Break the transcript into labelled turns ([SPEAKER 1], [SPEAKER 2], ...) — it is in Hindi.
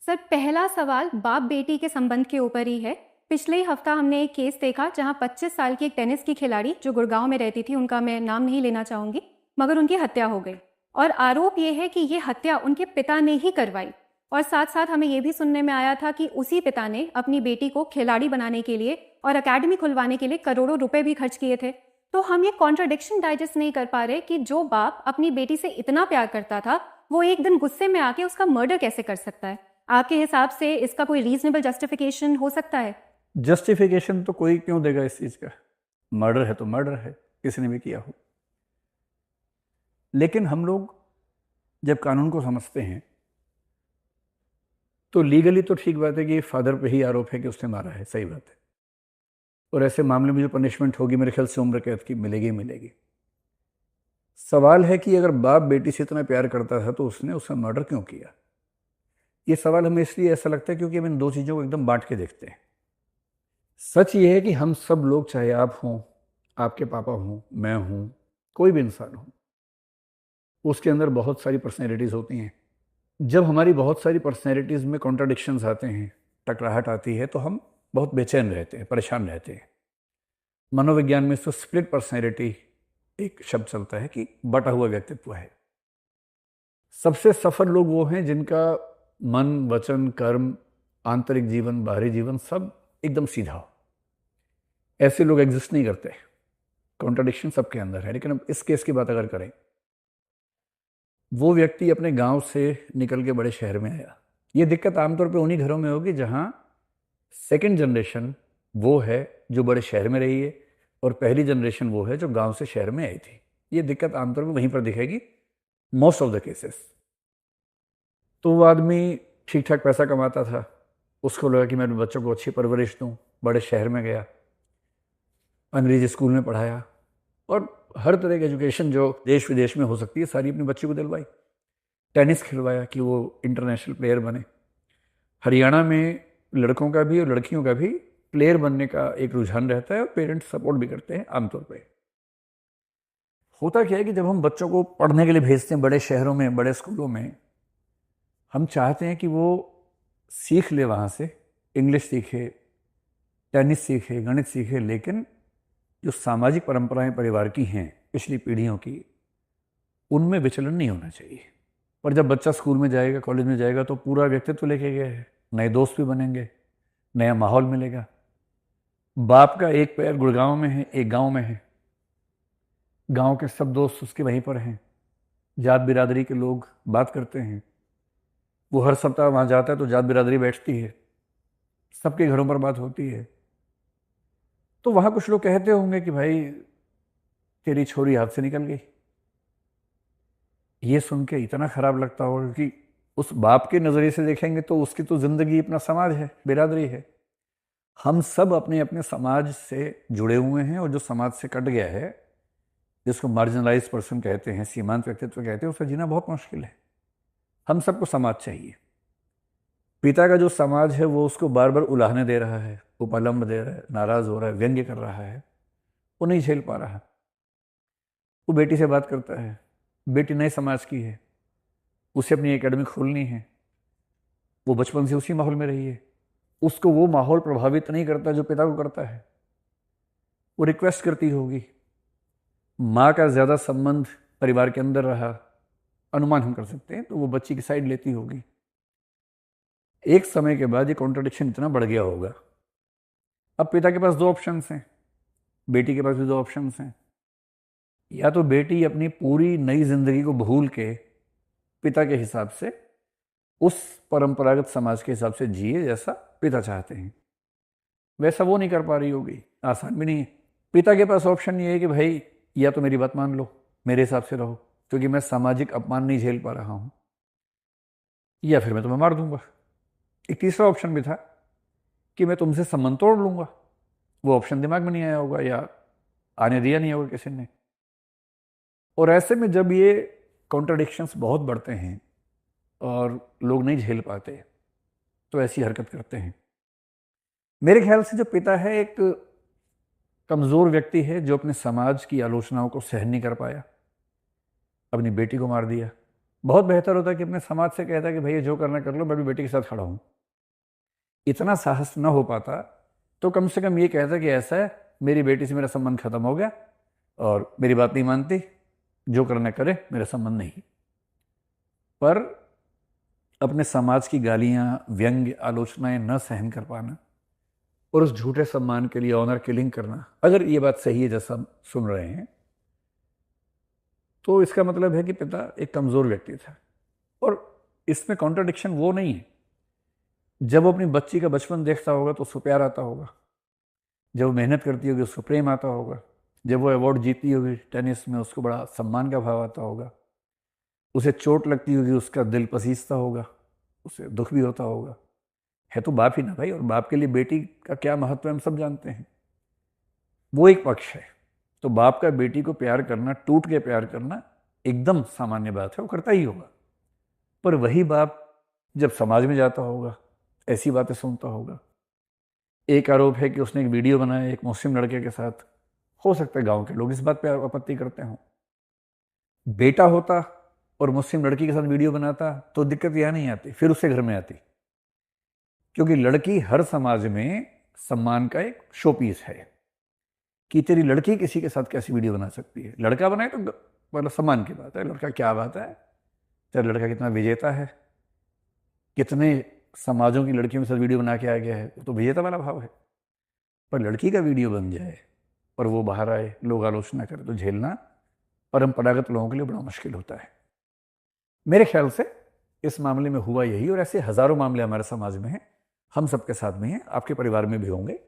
[SPEAKER 1] सर, पहला सवाल बाप बेटी के संबंध के ऊपर ही है। पिछले ही हफ्ता हमने एक केस देखा जहां 25 साल की एक टेनिस की खिलाड़ी जो गुड़गांव में रहती थी, उनका मैं नाम नहीं लेना चाहूंगी, मगर उनकी हत्या हो गई। और आरोप ये है कि ये हत्या उनके पिता ने ही करवाई। और साथ साथ हमें ये भी सुनने में आया था कि उसी पिता ने अपनी बेटी को खिलाड़ी बनाने के लिए और अकेडमी खुलवाने के लिए करोड़ों रुपए भी खर्च किए थे। तो हम ये कॉन्ट्रडिक्शन डाइजेस्ट नहीं कर पा रहे कि जो बाप अपनी बेटी से इतना प्यार करता था, वो एक दिन गुस्से में आके उसका मर्डर कैसे कर सकता है? आपके हिसाब से इसका कोई रीजनेबल जस्टिफिकेशन हो सकता है?
[SPEAKER 2] जस्टिफिकेशन तो कोई क्यों देगा इस चीज़ का? मर्डर है तो मर्डर है, किसी ने भी किया हो। लेकिन हम लोग जब कानून को समझते हैं तो लीगली तो ठीक बात है कि फादर पे ही आरोप है कि उसने मारा है, सही बात है। और ऐसे मामले में जो पनिशमेंट होगी मेरे ख्याल से उम्र कैद की मिलेगी ही मिलेगी। सवाल है कि अगर बाप बेटी से इतना प्यार करता था तो उसने उसका मर्डर क्यों किया? ये सवाल हमें इसलिए ऐसा लगता है क्योंकि हम इन दो चीज़ों को एकदम बांट के देखते हैं। सच ये है कि हम सब लोग, चाहे आप हों, आपके पापा हों, मैं हूं, कोई भी इंसान हो, उसके अंदर बहुत सारी पर्सनैलिटीज़ होती हैं। जब हमारी बहुत सारी पर्सनैलिटीज़ में कॉन्ट्राडिक्शंस आते हैं, टकराहट आती है, तो हम बहुत बेचैन रहते हैं, परेशान रहते हैं। मनोविज्ञान में इसको स्प्लिट पर्सनैलिटी एक शब्द चलता है कि बटा हुआ व्यक्तित्व है। सबसे सफल लोग वो हैं जिनका मन, वचन, कर्म, आंतरिक जीवन, बाहरी जीवन सब एकदम सीधा हो। ऐसे लोग एग्जिस्ट नहीं करते। कॉन्ट्राडिक्शन सबके अंदर है। लेकिन अब इस केस की बात अगर करें, वो व्यक्ति अपने गांव से निकल के बड़े शहर में आया। ये दिक्कत आमतौर पे उन्हीं घरों में होगी जहां सेकंड जनरेशन वो है जो बड़े शहर में रही है और पहली जनरेशन वो है जो गांव से शहर में आई थी। ये दिक्कत आमतौर पे वहीं पर दिखेगी, मोस्ट ऑफ द केसेस। तो वो आदमी ठीक ठाक पैसा कमाता था, उसको लगा कि मैं अपने बच्चों को अच्छी परवरिश दूं, बड़े शहर में गया, अंग्रेजी स्कूल में पढ़ाया और हर तरह की एजुकेशन जो देश विदेश में हो सकती है सारी अपने बच्चे को दिलवाई। टेनिस खिलवाया कि वो इंटरनेशनल प्लेयर बने। हरियाणा में लड़कों का भी और लड़कियों का भी प्लेयर बनने का एक रुझान रहता है और पेरेंट्स सपोर्ट भी करते हैं आमतौर पे। होता क्या है कि जब हम बच्चों को पढ़ने के लिए भेजते हैं बड़े शहरों में, बड़े स्कूलों में, हम चाहते हैं कि वो सीख ले, वहाँ से इंग्लिश सीखे, टेनिस सीखे, गणित सीखे, लेकिन जो सामाजिक परंपराएं परिवार की हैं पिछली पीढ़ियों की, उनमें विचलन नहीं होना चाहिए। पर जब बच्चा स्कूल में जाएगा, कॉलेज में जाएगा, तो पूरा व्यक्तित्व लेके गया है, नए दोस्त भी बनेंगे, नया माहौल मिलेगा। बाप का एक पैर गुड़गांव में है, एक गांव में है, गांव के सब दोस्त उसके वहीं पर हैं, जात बिरादरी के लोग बात करते हैं, वो हर सप्ताह वहाँ जाता है तो जात बिरादरी बैठती है, सबके घरों पर बात होती है। तो वहाँ कुछ लोग कहते होंगे कि भाई तेरी छोरी हाथ से निकल गई। ये सुन के इतना खराब लगता होगा कि उस बाप के नज़रिए से देखेंगे तो उसकी तो ज़िंदगी अपना समाज है, बिरादरी है। हम सब अपने अपने समाज से जुड़े हुए हैं और जो समाज से कट गया है, जिसको मार्जिनलाइज पर्सन कहते हैं, सीमांत व्यक्तित्व कहते हैं, उसका जीना बहुत मुश्किल है। हम सबको समाज चाहिए। पिता का जो समाज है वो उसको बार बार उलाहने दे रहा है, उपलम्ब दे रहा है, नाराज़ हो रहा है, व्यंग्य कर रहा है, वो नहीं झेल पा रहा। वो बेटी से बात करता है, बेटी नए समाज की है, उसे अपनी एकेडमी खोलनी है, वो बचपन से उसी माहौल में रही है, उसको वो माहौल प्रभावित नहीं करता जो पिता को करता है। वो रिक्वेस्ट करती होगी, माँ का ज़्यादा संबंध परिवार के अंदर रहा, अनुमान हम कर सकते हैं, तो वो बच्ची की साइड लेती होगी। एक समय के बाद ये कॉन्ट्रडिक्शन इतना बढ़ गया होगा। अब पिता के पास दो ऑप्शंस हैं, बेटी के पास भी दो ऑप्शंस हैं। या तो बेटी अपनी पूरी नई जिंदगी को भूल के पिता के हिसाब से, उस परंपरागत समाज के हिसाब से जिए जैसा पिता चाहते हैं, वैसा वो नहीं कर पा रही होगी, आसान भी नहीं है। पिता के पास ऑप्शन ये है कि भाई या तो मेरी बात मान लो, मेरे हिसाब से रहो, क्योंकि मैं सामाजिक अपमान नहीं झेल पा रहा हूं, या फिर मैं तुम्हें मार दूंगा। एक तीसरा ऑप्शन भी था कि मैं तुमसे संबंध तोड़ लूंगा। वो ऑप्शन दिमाग में नहीं आया होगा या आने दिया नहीं होगा किसी ने। और ऐसे में जब ये कॉन्ट्रडिक्शंस बहुत बढ़ते हैं और लोग नहीं झेल पाते, तो ऐसी हरकत करते हैं। मेरे ख्याल से जो पिता है एक कमज़ोर व्यक्ति है जो अपने समाज की आलोचनाओं को सहन नहीं कर पाया, अपनी बेटी को मार दिया। बहुत बेहतर होता है कि अपने समाज से कहता है कि भैया जो करना कर लो, मैं भी बेटी के साथ खड़ा हूँ। इतना साहस न हो पाता तो कम से कम ये कहता कि ऐसा है, मेरी बेटी से मेरा संबंध खत्म हो गया और मेरी बात नहीं मानती, जो करना करे, मेरा संबंध नहीं। पर अपने समाज की गालियां, व्यंग्य, आलोचनाएं न सहन कर पाना और उस झूठे सम्मान के लिए ऑनर किलिंग करना, अगर ये बात सही है जैसा हम सुन रहे हैं, तो इसका मतलब है कि पिता एक कमज़ोर व्यक्ति था। और इसमें कॉन्ट्राडिक्शन वो नहीं है, जब वो अपनी बच्ची का बचपन देखता होगा तो उसको प्यार आता होगा, जब वो मेहनत करती होगी उसको प्रेम आता होगा, जब वो अवार्ड जीती होगी टेनिस में उसको बड़ा सम्मान का भाव आता होगा, उसे चोट लगती होगी उसका दिल पसीजता होगा, उसे दुख भी होता होगा। है तो बाप ही ना भाई, और बाप के लिए बेटी का क्या महत्व है हम सब जानते हैं। वो एक पक्ष है। तो बाप का बेटी को प्यार करना, टूट के प्यार करना एकदम सामान्य बात है, वो करता ही होगा। पर वही बाप जब समाज में जाता होगा, ऐसी बातें सुनता होगा, एक आरोप है कि उसने एक वीडियो बनाया एक मुस्लिम लड़के के साथ, हो सकता है गांव के लोग इस बात पे आपत्ति करते हों। बेटा होता और मुस्लिम लड़की के साथ वीडियो बनाता तो दिक्कत यहाँ नहीं आती, फिर उससे घर में आती। क्योंकि लड़की हर समाज में सम्मान का एक शो पीस है कि तेरी लड़की किसी के साथ कैसी वीडियो बना सकती है। लड़का बनाए तो मतलब सम्मान की बात है, लड़का क्या बात है, तेरा लड़का कितना विजेता है, कितने समाजों की लड़कियों के साथ वीडियो बना के आ गया है, तो विजेता वाला भाव है। पर लड़की का वीडियो बन जाए और वो बाहर आए, लोग आलोचना करें, तो झेलना परंपरागत लोगों के लिए बड़ा मुश्किल होता है। मेरे ख्याल से इस मामले में हुआ यही, और ऐसे हजारों मामले हमारे समाज में हैं, हम सबके साथ में हैं, आपके परिवार में भी होंगे।